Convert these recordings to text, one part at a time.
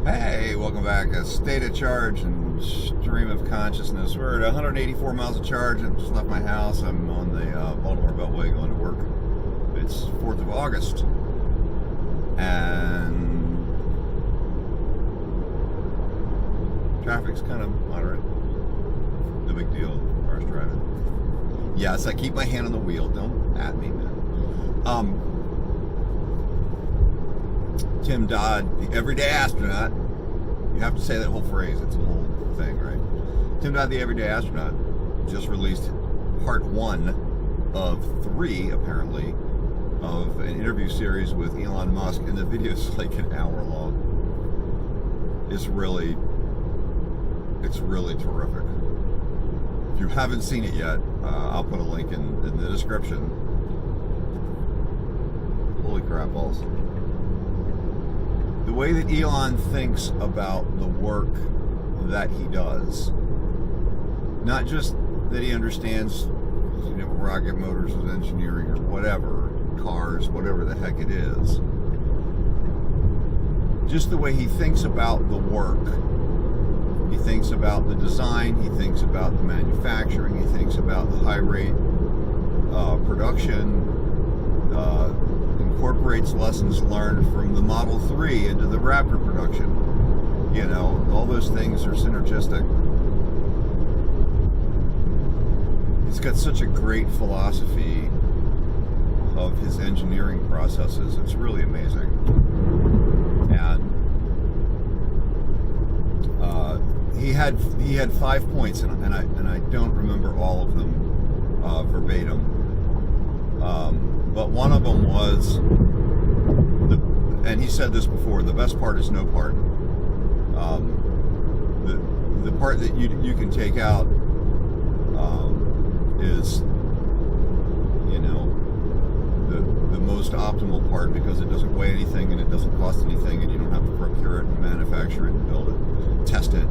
Hey, welcome back. A state of charge and stream of consciousness. We're at 184 miles of charge. I just left my house. I'm on the Baltimore Beltway going to work. It's 4th of August. And traffic's kind of moderate. No big deal. Cars driving. Yes, I keep my hand on the wheel. Don't at me, man. Tim Dodd, the everyday astronaut. You have to say that whole phrase. It's a whole thing, right? Tim Dodd, the everyday astronaut, just released part 1 of 3, apparently, of an interview series with Elon Musk, and the video's like an hour long. It's really terrific. If you haven't seen it yet, I'll put a link in the description. Holy crap balls. The way that Elon thinks about the work that he does, not just that he understands, rocket motors and engineering or whatever, cars, whatever the heck it is, just the way he thinks about the work. He thinks about the design, he thinks about the manufacturing, he thinks about the high rate production, incorporates lessons learned from the Model 3 into the Raptor production. You know, all those things are synergistic. He's got such a great philosophy of his engineering processes. It's really amazing. And he had 5 points, and I don't remember all of them verbatim. But one of them was, and he said this before, the best part is no part. The part that you can take out is, the most optimal part, because it doesn't weigh anything and it doesn't cost anything, and you don't have to procure it and manufacture it and build it, test it,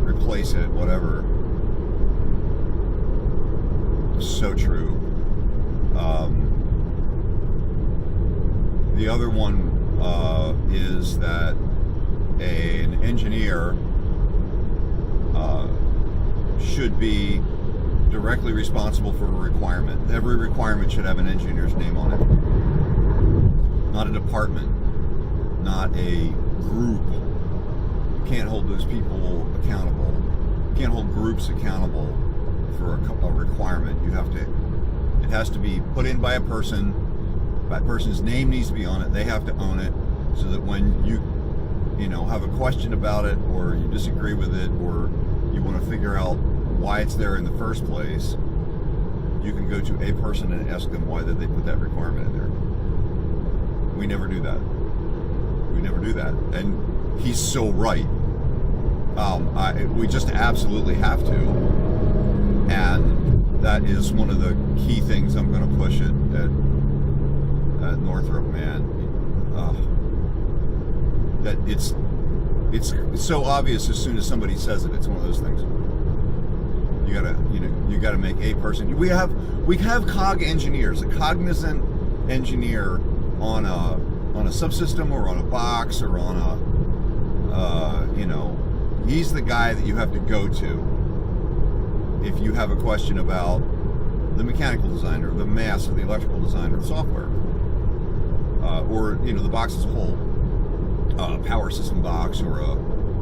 replace it, whatever. So true. The other one is that an engineer should be directly responsible for a requirement. Every requirement should have an engineer's name on it. Not a department, not a group. You can't hold those people accountable. You can't hold groups accountable for a requirement. It has to be put in by a person. That person's name needs to be on it. They have to own it, so that when you have a question about it, or you disagree with it, or you want to figure out why it's there in the first place, you can go to a person and ask them why did they put that requirement in there. We never do that. And he's so right. We just absolutely have to. And that is one of the key things I'm going to push at Northrop, man. That it's so obvious as soon as somebody says it. It's one of those things. You gotta make a person. We have cog engineers, a cognizant engineer on a subsystem or on a box or on he's the guy that you have to go to if you have a question about the mechanical design or the mass or the electrical design or the software, or the box as a whole, a power system box or a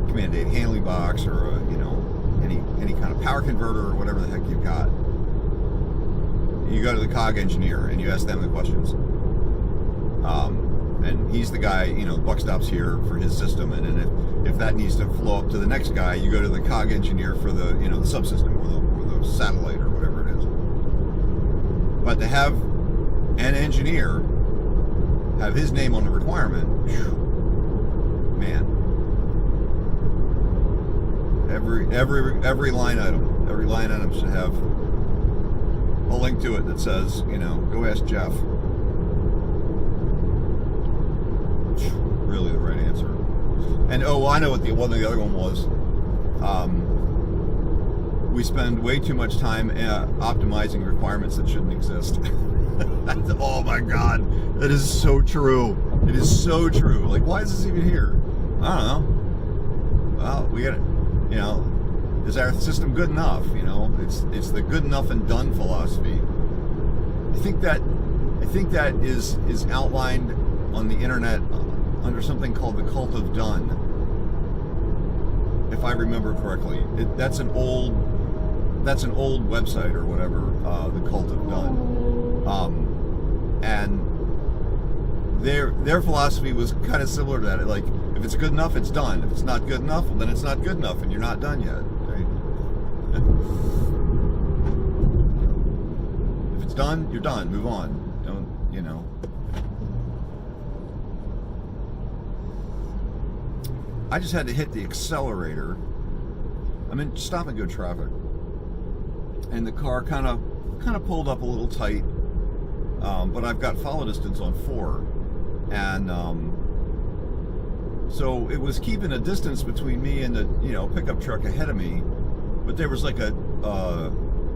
command aid handling box, or any kind of power converter or whatever the heck you've got. You go to the cog engineer and you ask them the questions, and he's the guy. The buck stops here for his system, and then if that needs to flow up to the next guy, you go to the cog engineer for the the subsystem or the satellite or whatever it is. But to have an engineer have his name on the requirement, man. Every line item should have a link to it that says, go ask Jeff. Really the right answer. And I know what the other one was. We spend way too much time optimizing requirements that shouldn't exist. Oh my God, that is so true. It is so true. Like, why is this even here? I don't know. Well, we got, is our system good enough? It's the good enough and done philosophy. I think that is outlined on the internet under something called the cult of done, if I remember correctly. That's an old website or whatever, the cult of done, and their philosophy was kind of similar to that. Like, if it's good enough, it's done. If it's not good enough, well, then it's not good enough, and you're not done yet, right? If it's done, you're done. Move on. Don't. I just had to hit the accelerator. I'm in stop and go traffic, and the car kind of pulled up a little tight, but I've got follow distance on 4, and so it was keeping a distance between me and the pickup truck ahead of me, but there was like a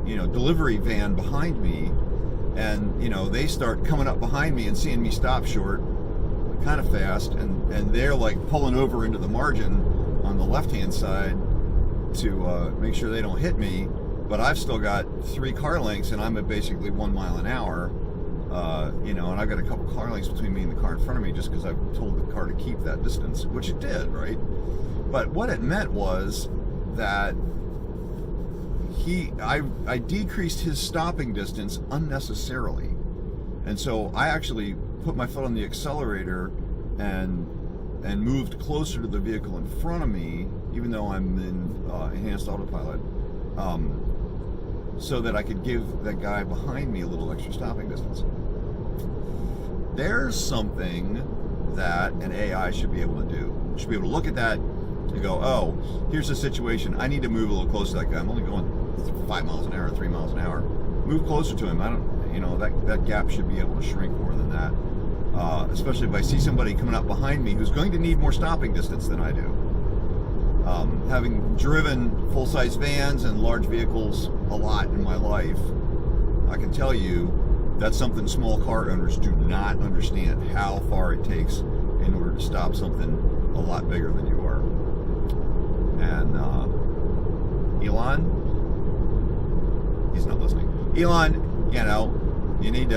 delivery van behind me, and they start coming up behind me and seeing me stop short kind of fast, and they're like pulling over into the margin on the left hand side to make sure they don't hit me, but I've still got 3 car lengths and I'm at basically 1 mile an hour, and I've got a couple car lengths between me and the car in front of me just because I've told the car to keep that distance, which it did, right? But what it meant was that I decreased his stopping distance unnecessarily, and so I actually put my foot on the accelerator and moved closer to the vehicle in front of me, even though I'm in enhanced autopilot, so that I could give that guy behind me a little extra stopping distance. There's something that an AI should be able to do. It should be able to look at that and go, oh, here's the situation. I need to move a little closer to that guy. I'm only going 5 miles an hour, 3 miles an hour. Move closer to him. That gap should be able to shrink more than that. Especially if I see somebody coming up behind me who's going to need more stopping distance than I do. Having driven full-size vans and large vehicles a lot in my life, I can tell you that's something small car owners do not understand, how far it takes in order to stop something a lot bigger than you are. And Elon, he's not listening. Elon, you need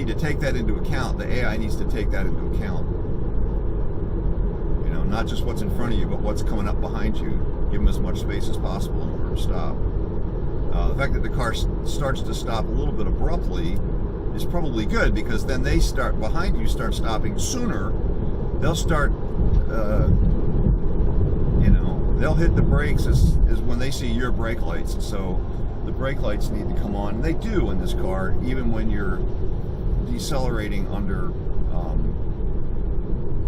to take that into account. The AI needs to take that into account. Not just what's in front of you, but what's coming up behind you. Give them as much space as possible in order to stop. The fact that the car starts to stop a little bit abruptly is probably good, because then they start behind you, start stopping sooner. They'll start, they'll hit the brakes as when they see your brake lights. So the brake lights need to come on. And they do in this car, even when you're decelerating under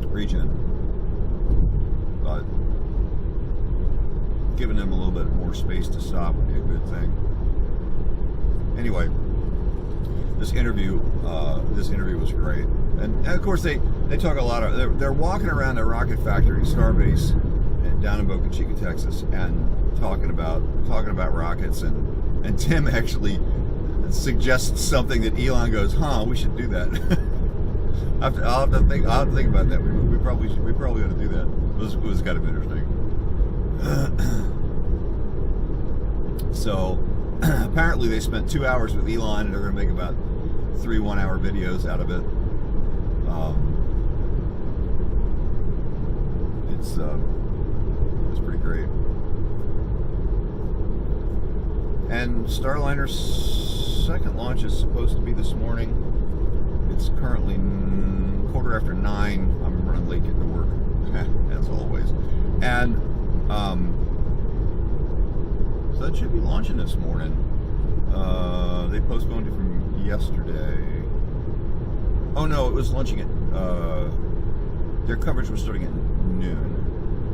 regen. But giving them a little bit more space to stop would be a good thing. Anyway, this interview was great, and of course they talk a lot of they're walking around their rocket factory, Starbase, down in Boca Chica, Texas, and talking about rockets, and Tim actually suggests something that Elon goes, we should do that. I'll have to think about that. We probably ought to do that. It was kind of interesting. So apparently they spent 2 hours with Elon, and they're going to make about 3 one-hour videos out of it. It's pretty great. And Starliner's second launch is supposed to be this morning. It's currently 9:15. I'm running late getting to work, as always. And so that should be launching this morning. They postponed it from yesterday. Oh no, it was launching at, their coverage was starting at noon.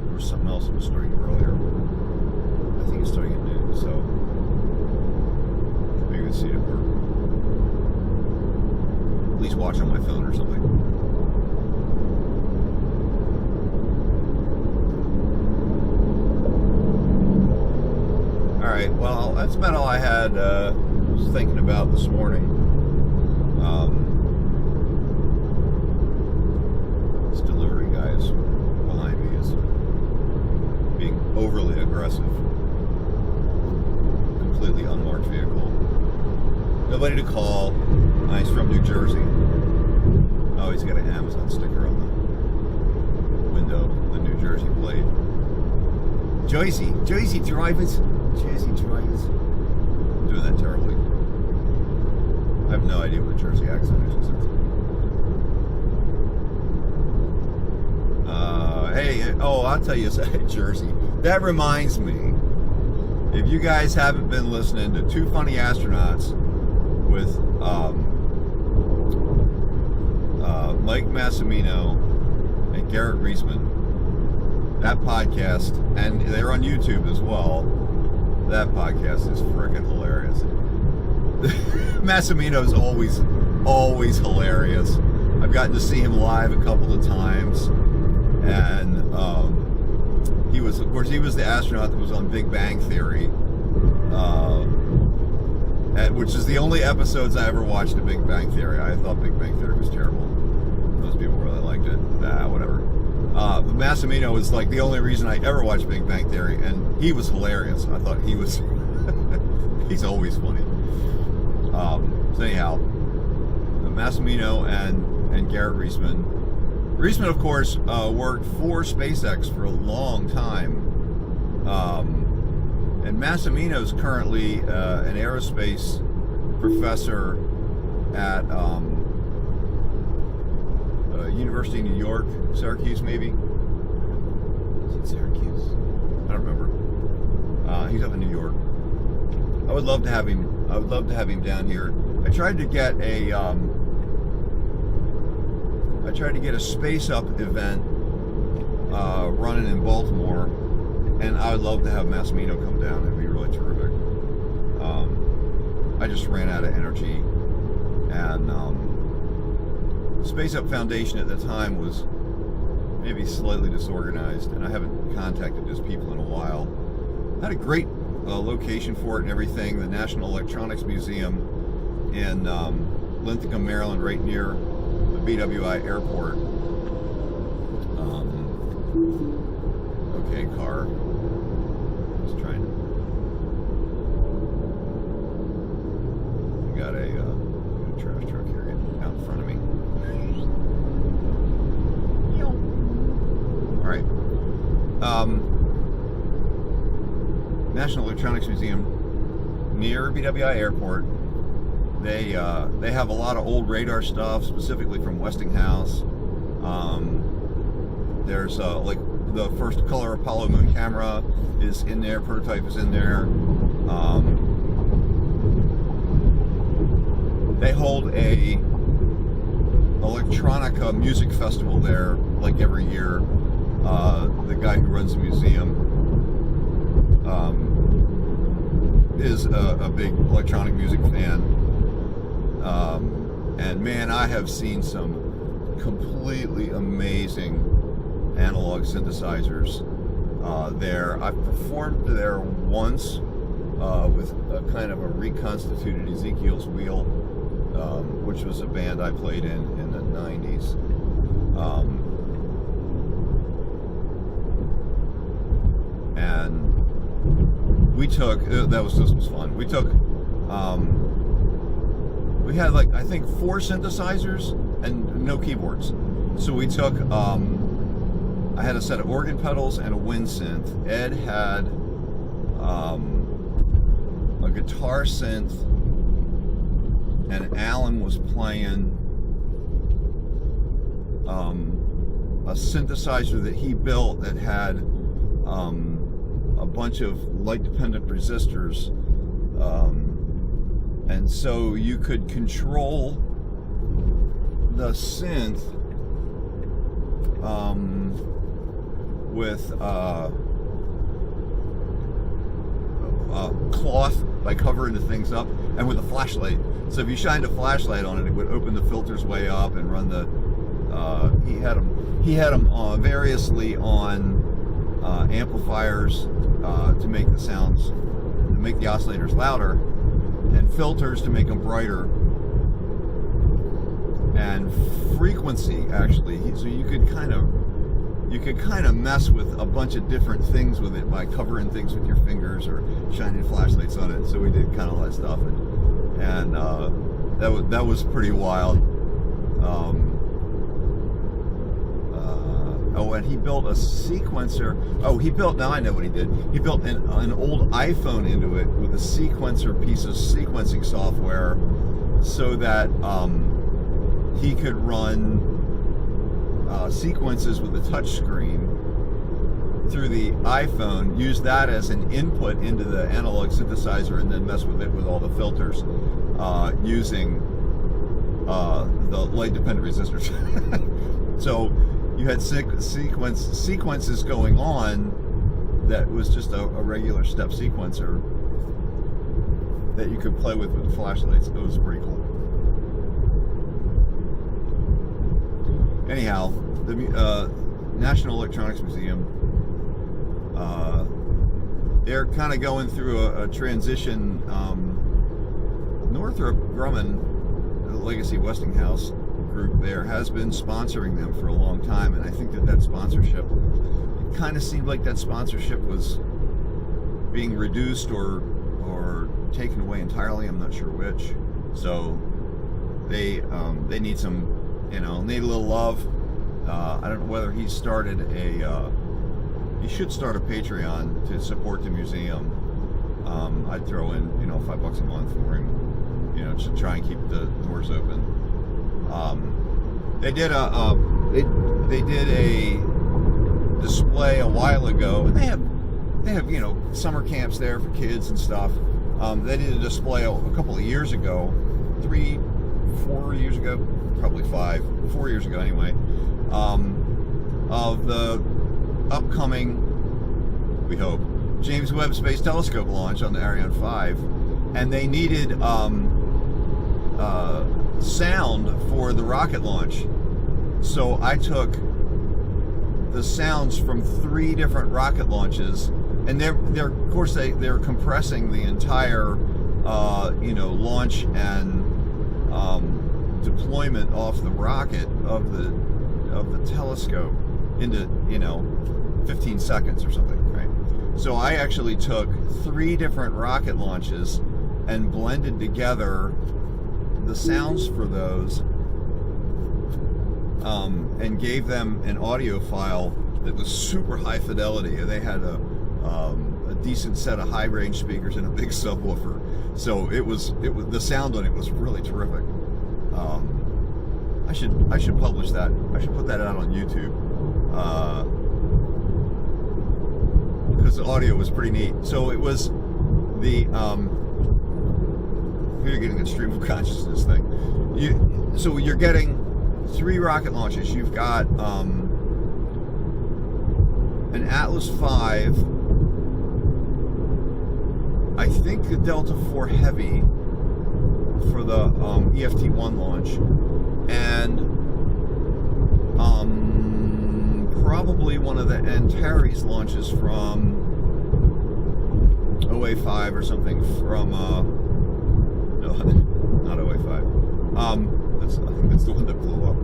There was something else that was starting earlier. I think it's starting at noon, so maybe we'll see it at work. At least watch on my phone or something. Alright, well, that's about all I had was thinking about this morning. This delivery guy is overly aggressive, completely unmarked vehicle. Nobody to call. He's from New Jersey. Oh, he's got an Amazon sticker on the window, the New Jersey plate. Jersey drivers. I'm doing that terribly. I have no idea what a Jersey accent is. I'll tell you something, Jersey. That reminds me, if you guys haven't been listening to Two Funny Astronauts with Mike Massimino and Garrett Reisman, that podcast, and they're on YouTube as well, that podcast is freaking hilarious. Massimino's always hilarious. I've gotten to see him live a couple of times, and he was the astronaut that was on Big Bang Theory, which is the only episodes I ever watched of Big Bang Theory. I thought Big Bang Theory was terrible. Most people really liked it. Whatever. But Massimino was like the only reason I ever watched Big Bang Theory, and he was hilarious. I thought he was. He's always funny. So anyhow, Massimino and Garrett Reisman. Reisman, of course, worked for SpaceX for a long time. And Massimino's currently an aerospace professor at University of New York, Syracuse, maybe. Is it Syracuse? I don't remember. He's up in New York. I would love to have him. I would love to have him down here. I tried to get a Space Up event running in Baltimore, and I would love to have Massimino come down. It'd be really terrific. I just ran out of energy, and the Space Up Foundation at the time was maybe slightly disorganized, and I haven't contacted those people in a while. I had a great location for it and everything, the National Electronics Museum in Linthicum, Maryland, right near the BWI airport. Okay, car. Just trying. We got a trash truck here out in front of me. All right. National Electronics Museum near BWI Airport. They have a lot of old radar stuff, specifically from Westinghouse. There's like the first color Apollo moon camera is in there, prototype is in there. They hold a electronica music festival there, like every year. The guy who runs the museum is a big electronic music fan. And man, I have seen some completely amazing analog synthesizers there. I've performed there once with a kind of a reconstituted Ezekiel's Wheel, which was a band I played in the 90s. And we took, this was fun. We took, we had like, I think 4 synthesizers and no keyboards. So we took, I had a set of organ pedals and a wind synth. Ed had a guitar synth, and Alan was playing a synthesizer that he built that had a bunch of light-dependent resistors, and so you could control the synth with cloth by covering the things up, and with a flashlight. So if you shined a flashlight on it, it would open the filters way up and run the. He had them variously on amplifiers to make the sounds, to make the oscillators louder, and filters to make them brighter, and frequency actually. So you could kind of you could kind of mess with a bunch of different things with it by covering things with your fingers or shining flashlights on it. So we did kind of all that stuff, and that was pretty wild. Oh, and he built a sequencer. Oh, now I know what he did. He built an old iPhone into it with a sequencer piece of sequencing software, so that he could run sequences with a touch screen through the iPhone, use that as an input into the analog synthesizer, and then mess with it with all the filters using the light-dependent resistors. So you had sequences going on that was just a regular step sequencer that you could play with the flashlights. It was pretty cool. Anyhow, the National Electronics Museum, they're kind of going through a transition. Northrop Grumman, the Legacy Westinghouse group there, has been sponsoring them for a long time, and I think that sponsorship, it kind of seemed like that sponsorship was being reduced or taken away entirely. I'm not sure which. So they need some, need a little love. I don't know whether he started he should start a Patreon to support the museum. I'd throw in, $5 a month for him, to try and keep the doors open. They did a display a while ago, and they have summer camps there for kids and stuff. They did a display a couple of years ago, 4 years ago, probably 4 years ago anyway, of the upcoming, we hope, James Webb Space Telescope launch on the Ariane 5, and they needed sound for the rocket launch. So I took the sounds from 3 different rocket launches, and they're of course they're compressing the entire launch and deployment off the rocket of the telescope into 15 seconds or something, right? So I actually took 3 different rocket launches and blended together the sounds for those, and gave them an audio file that was super high fidelity. They had a decent set of high range speakers and a big subwoofer, so it was the sound on it was really terrific. I should publish that. I should put that out on YouTube, because the audio was pretty neat. So it was the you're getting the stream of consciousness thing. So you're getting 3 rocket launches. You've got an Atlas V, I think the Delta IV Heavy for the EFT-1 launch, and probably one of the Antares launches from OA5 or something from no, not OA5. I think that's the one that blew up.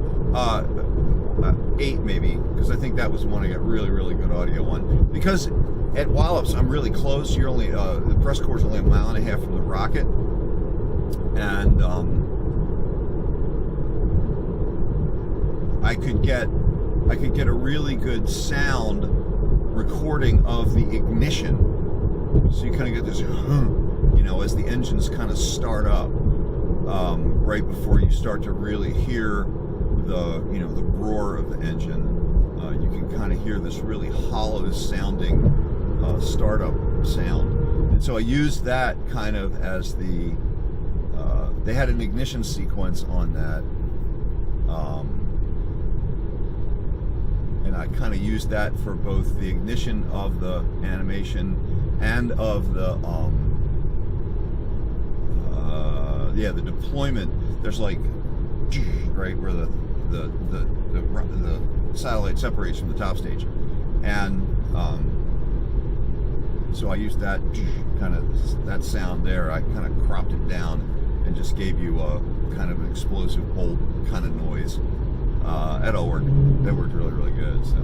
8 maybe, because I think that was the one I got really, really good audio on. Because at Wallops, I'm really close. You're only the press corps is only 1.5 miles from the rocket, and I could get a really good sound recording of the ignition. So you kind of get this, as the engines kind of start up, right before you start to really hear the roar of the engine. You can kind of hear this really hollow sounding startup sound. And so I used that kind of as they had an ignition sequence on that, and I kind of used that for both the ignition of the animation and of the the deployment. There's like, right where the satellite separates from the top stage, and so I used that that sound there. I kind of cropped it down and just gave you a kind of an explosive bolt kind of noise. That all worked. That worked really, really good. So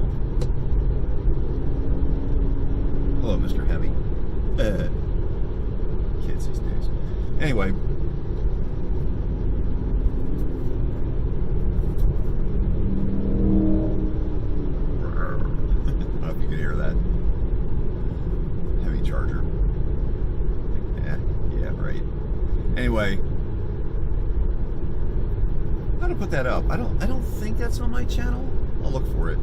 Anyway. I don't know if you can hear that. Heavy charger. Yeah, right. Anyway. How to put that up? I don't think that's on my channel. I'll look for it.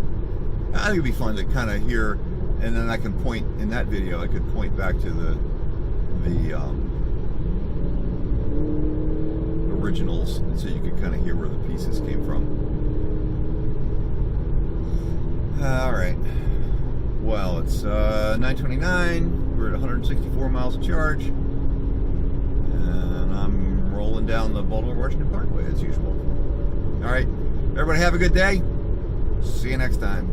I think it'd be fun to kind of hear, and then I can point in that video. I could point back to the originals, and so you could kind of hear where the pieces came from. All right. Well, it's 9:29. We're at 164 miles of charge, and I'm rolling down the Baltimore-Washington Parkway as usual. All right, everybody have a good day. See you next time.